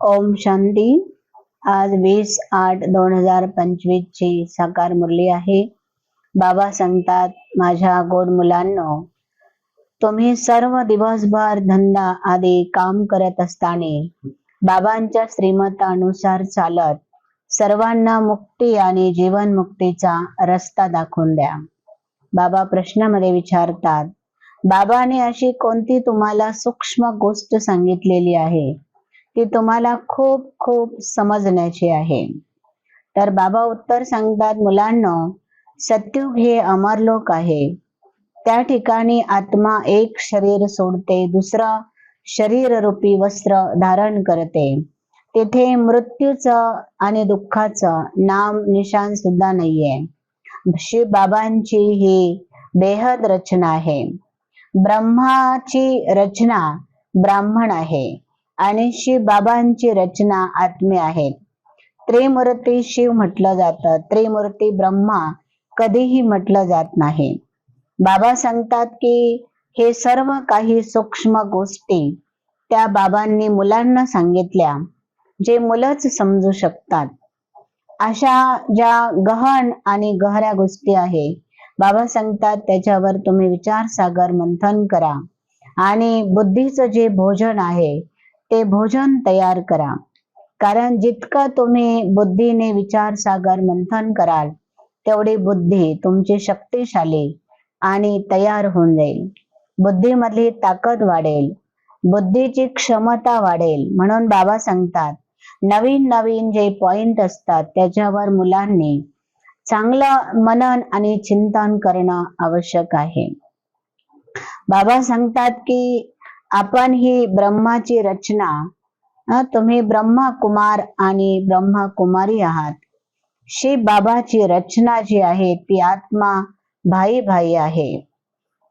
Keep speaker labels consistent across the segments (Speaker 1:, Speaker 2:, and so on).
Speaker 1: ओम शांती. आज 20/8/2025 ची साकार मुरली आहे. बाबा सांगतात, माझ्या गोड मुलांनो, तुम्ही सर्व दिवसभर धंदा आदी काम करत असताना बाबांच्या श्रीमतानुसार चालत सर्वांना मुक्ती आणि जीवन मुक्तीचा रस्ता दाखवून द्या. बाबा प्रश्नामध्ये विचारतात, बाबाने अशी कोणती तुम्हाला सूक्ष्म गोष्ट सांगितलेली आहे ती तुम्हाला खूप खूप समजण्याची आहे? तर बाबा उत्तर सांगतात, मुलांनो, सत्युग हे अमरलोक आहे. त्या ठिकाणी आत्मा एक शरीर सोडते, दुसरं शरीर रूपी वस्त्र धारण करते. तिथे मृत्यूचं आणि दुःखाचं नाम निशान सुद्धा नाहीये. शिव बाबांची ही बेहद रचना आहे. ब्रह्माची रचना ब्राह्मण आहे आणि शिव बाबांची रचना आत्मे आहेत. त्रिमूर्ती शिव म्हटलं जातं, त्रिमूर्ती ब्रह्मा कधीही म्हटलं जात नाही. बाबा सांगतात की हे सर्व काही सूक्ष्म गोष्टी त्या बाबांनी मुलांना सांगितल्या, जे मुलंच समजू शकतात. अशा ज्या गहन आणि गहऱ्या गोष्टी आहे, बाबा सांगतात त्याच्यावर तुम्ही विचार सागर मंथन करा आणि बुद्धीचं जे भोजन आहे ते भोजन तयार करा. कारण जितकं तुम्ही बुद्धीने विचार सागर मंथन कराल तेवढी बुद्धी तुमची शक्तिशाली आणि तयार होऊन जाईल. बुद्धीमधली ताकद वाढेल, बुद्धीची क्षमता वाढेल. म्हणून बाबा सांगतात, नवीन नवीन जे पॉइंट असतात त्याच्यावर मुलांनी चांगलं मनन आणि चिंतन करणं आवश्यक आहे. बाबा सांगतात की आपण ही ब्रह्माची रचना, तुम्ही ब्रह्मा कुमार आणि ब्रह्मा कुमारी आहात. शिव बाबाची रचना जी आहे ती आत्मा भाई भाई आहे.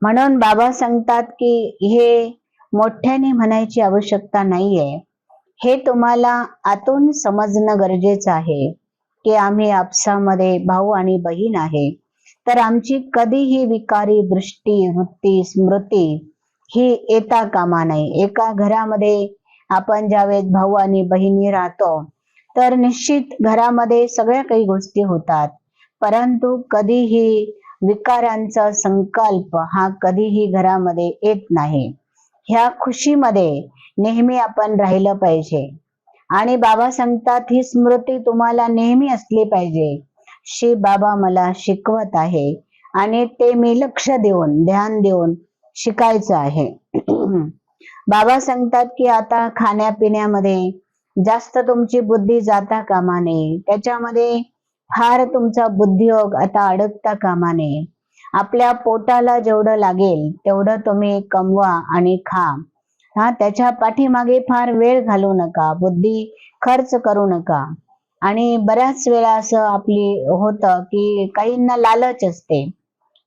Speaker 1: म्हणून बाबा सांगतात की हे मोठ्याने म्हणायची आवश्यकता नाहीये. हे तुम्हाला आतून समजणं गरजेचं आहे की आम्ही आपसामध्ये भाऊ आणि बहीण आहे. तर आमची कधीही विकारी दृष्टी, वृत्ती, स्मृती ही येता कामा नये. एका घरामध्ये आपण ज्यावेळेस भाऊ आणि बहिणी राहतो तर निश्चित घरामध्ये सगळ्या काही गोष्टी होतात, परंतु कधीही विकारांचा संकल्प हा कधीही घरामध्ये येत नाही. ह्या खुशीमध्ये नेहमी आपण राहिलं पाहिजे. आणि बाबा सांगतात ही स्मृती तुम्हाला नेहमी असली पाहिजे. शिव बाबा मला शिकवत आहे आणि ते मी लक्ष देऊन, ध्यान देऊन शिकायचं आहे. बाबा सांगतात की आता खाण्यापिण्यामध्ये जास्त तुमची बुद्धी जाता कामा नये. त्याच्यामध्ये फार तुमचा बुद्धियोग आता अडकता कामा नये. आपल्या पोटाला जेवढं लागेल तेवढं तुम्ही कमवा आणि खा. त्याच्या पाठीमागे फार वेळ घालवू नका, बुद्धी खर्च करू नका. आणि बऱ्याच वेळा असं आपली होतं की काहींना लालच असते,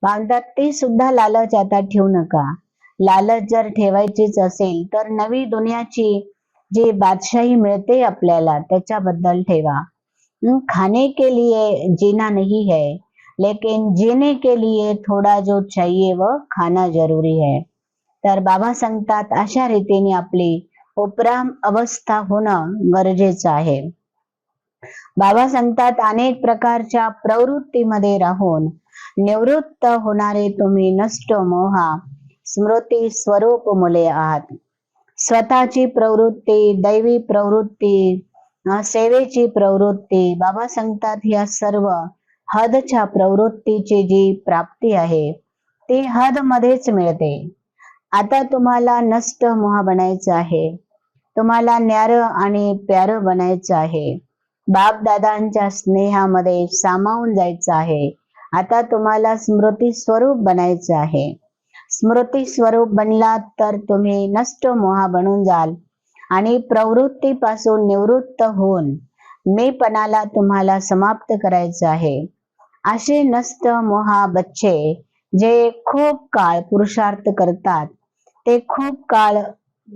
Speaker 1: म्हणतात ते सुद्धा लालच आता ठेवू नका. लालच जर ठेवायचीच असेल तर नवी दुनियाची जी बादशाही मिळते आपल्याला त्याच्याबद्दल ठेवा. खाने के लिए जीना नहीं है, लेकिन जीने के लिए थोड़ा जो चाहिए वो खाना जरूरी है. तर बाबा सांगतात अशा रीतीने आपली उपराम अवस्था होणं गरजेचं आहे. बाबा सांगतात अनेक प्रकारच्या प्रवृत्तीमध्ये राहून निवृत्त होणारे तुम्ही नष्ट मोहा स्मृती स्वरूप मुले आहात. स्वतःची प्रवृत्ती, दैवी प्रवृत्ती, सेवेची प्रवृत्ती, बाबा सांगतात या सर्व हदच्या प्रवृत्तीची जी प्राप्ती आहे ती हद मध्येच मिळते. आता तुम्हाला नष्ट मोह बनायचं आहे, तुम्हाला न्यारं आणि प्यारं बनायचं आहे. बाप दादांच्या स्नेहामध्ये सामावून जायचं आहे. आता तुम्हाला स्मृती स्वरूप बनायचं आहे. स्मृती स्वरूप बनलात तर तुम्ही नष्ट मोहा बनून जाल आणि प्रवृत्तीपासून निवृत्त होऊन मीपणाला तुम्हाला समाप्त करायचं आहे. असे नष्ट मोहा बच्चे जे खूप काळ पुरुषार्थ करतात ते खूप काळ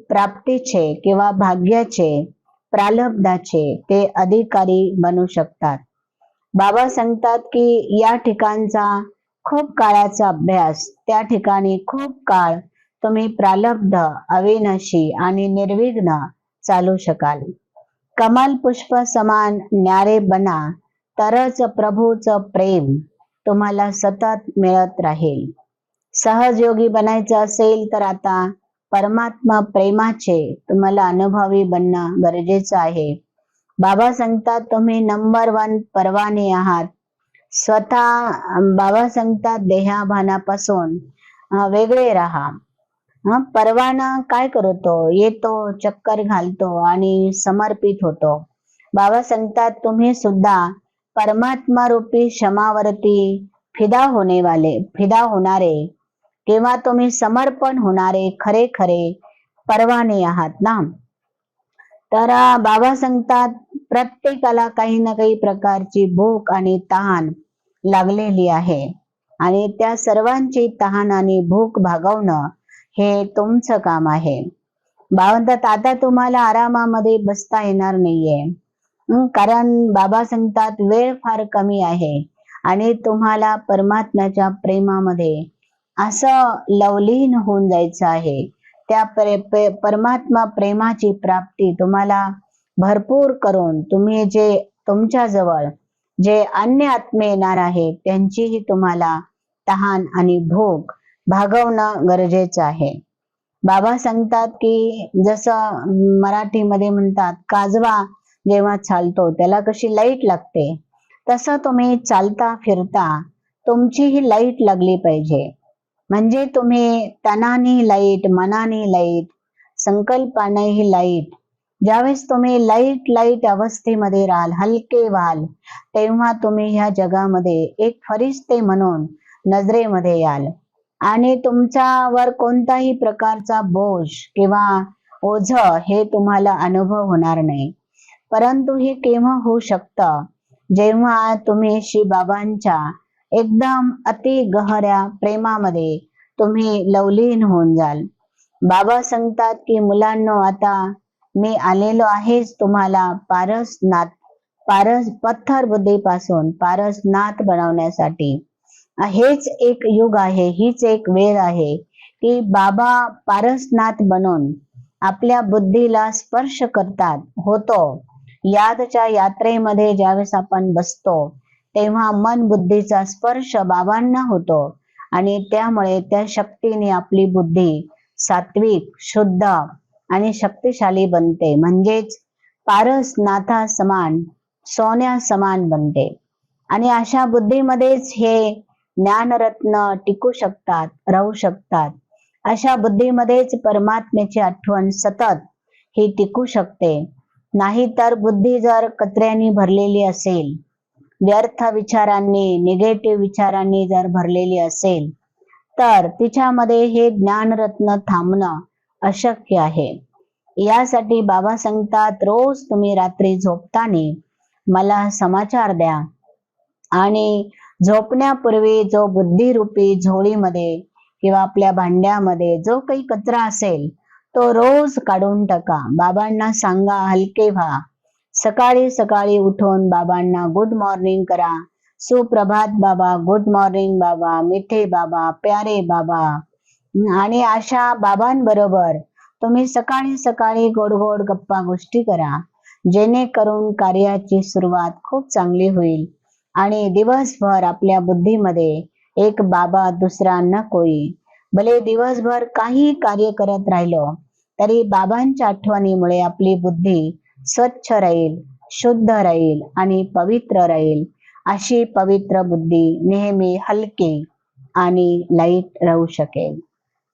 Speaker 1: प्राप्तीचे किंवा भाग्याचे, प्रालब्धाचे ते अधिकारी बनू शकतात. बाबा सांगतात की या ठिकाणचा खूप काळाचा अभ्यास, त्या ठिकाणी खूप काळ तुम्ही प्रालब्ध, अविनाशी आणि निर्विघ्न चालू शकाल. कमल पुष्प समान न्यारे बना, तरच प्रभूचं प्रेम तुम्हाला सतत मिळत राहील. सहजयोगी बनायचं असेल तर आता परमात्मा प्रेमाचे तुम्हाला अनुभवी बनणं गरजेचं आहे. बाबा सांगतात तुम्ही नंबर 1 परवाने आहात. स्वतः बाबा सांगतात देहाभानापासून वेगळे राहा. परवाना काय करतो? येतो, चक्कर घालतो आणि समर्पित होतो. बाबा सांगतात तुम्ही सुद्धा परमात्मा रूपी क्षमावरती फिदा होणारे किंवा तुम्ही समर्पण होणारे खरे खरे परवाने आहात ना. तर बाबा सांगतात प्रत्येकाला काही ना काही प्रकारची भूक आणि तहान लागलेली आहे आणि त्या सर्वांची तहान आणि भूक भागवणं हे तुमचं काम आहे. म्हणतात आता तुम्हाला आरामामध्ये बसता येणार नाहीये. कारण बाबा सांगतात वेळ फार कमी आहे आणि तुम्हाला परमात्म्याच्या प्रेमामध्ये असं लवलीन होऊन जायचं आहे. त्या परमात्मा प्रेमाची प्राप्ती तुम्हाला भरपूर करून तुम्ही जे तुमच्या जवळ जे अन्य आत्मे येणार आहे त्यांचीही तुम्हाला तहान आणि भूक भागवणं गरजेचं आहे. बाबा सांगतात की जसं मराठीमध्ये म्हणतात काजवा जेव्हा चालतो त्याला कशी लाईट लागते, तसं तुम्ही चालता फिरता तुमची ही लाईट लागली पाहिजे. म्हणजे तुम्ही तनाने लाईट, मनाने लाईट, संकल्पाने ही लाईट. ज्यावेळेस तुम्ही लाईट अवस्थेमध्ये राहाल, हलके व्हाल, तेव्हा तुम्ही ह्या जगामध्ये एक फरिश्ते म्हणून नजरेमध्ये याल आणि तुमच्यावर कोणताही प्रकारचा बोज किंवा ओझ हे तुम्हाला अनुभव होणार नाही. परंतु हे केव्हा होऊ शकतं? जेव्हा तुम्ही श्री बाबांच्या एकदम अति गहऱ्या प्रेमामध्ये तुम्ही लवलीन होऊन जाल. बाबा सांगतात की मुलांनो आता मी आलेलो आहेच तुम्हाला पत्थर बुद्धीपासून पारसनाथ बनवण्यासाठी. हेच एक युग आहे, हीच एक वेळ आहे की बाबा पारसनाथ बनून आपल्या बुद्धीला स्पर्श करतात होतो. यादच्या यात्रेमध्ये ज्यावेळेस आपण बसतो तेव्हा मन बुद्धीचा स्पर्श बाबांना होतो आणि त्यामुळे त्या शक्तीने आपली बुद्धी सात्विक, शुद्ध आणि शक्तिशाली बनते. म्हणजेच पारसनाथा समान, सोन्या समान बनते आणि अशा बुद्धीमध्येच हे ज्ञानरत्न टिकू शकतात, राहू शकतात. अशा बुद्धीमध्येच परमात्म्याची आठवण सतत ही टिकू शकते. नाहीतर बुद्धी जर कचऱ्याने भरलेली असेल, व्यर्थ विचारांनी, निगेटिव्ह विचारांनी जर भरलेली असेल तर तिच्यामध्ये हे ज्ञानरत्न थांबणं अशक्य आहे. यासाठी बाबा सांगतात रोज तुम्ही रात्री झोपताना मला समाचार द्या आणि झोपण्यापूर्वी जो बुद्धिरूपी झोळीमध्ये किंवा आपल्या भांड्यामध्ये जो काही कचरा असेल तो रोज काढून टाका. बाबांना सांगा हलके व्हा. सकाळी सकाळी उठून बाबांना गुड मॉर्निंग करा. सुप्रभात बाबा, गुड मॉर्निंग बाबा, मिठे बाबा, प्यारे बाबा. आणि अशा बाबांबरोबर तुम्ही सकाळी सकाळी गोड गोड गप्पा गोष्टी करा, जेणेकरून कार्याची सुरुवात खूप चांगली होईल आणि दिवसभर आपल्या बुद्धीमध्ये एक बाबा दुसरा न कोई. भले दिवसभर काही कार्य करत राहिलो तरी बाबांच्या आठवणीमुळे आपली बुद्धी स्वच्छ राहील, शुद्ध राहील आणि पवित्र राहील. अशी पवित्र बुद्धी नेहमी हलकी आणि लाईट राहू शकेल.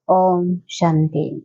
Speaker 1: ओम शांती.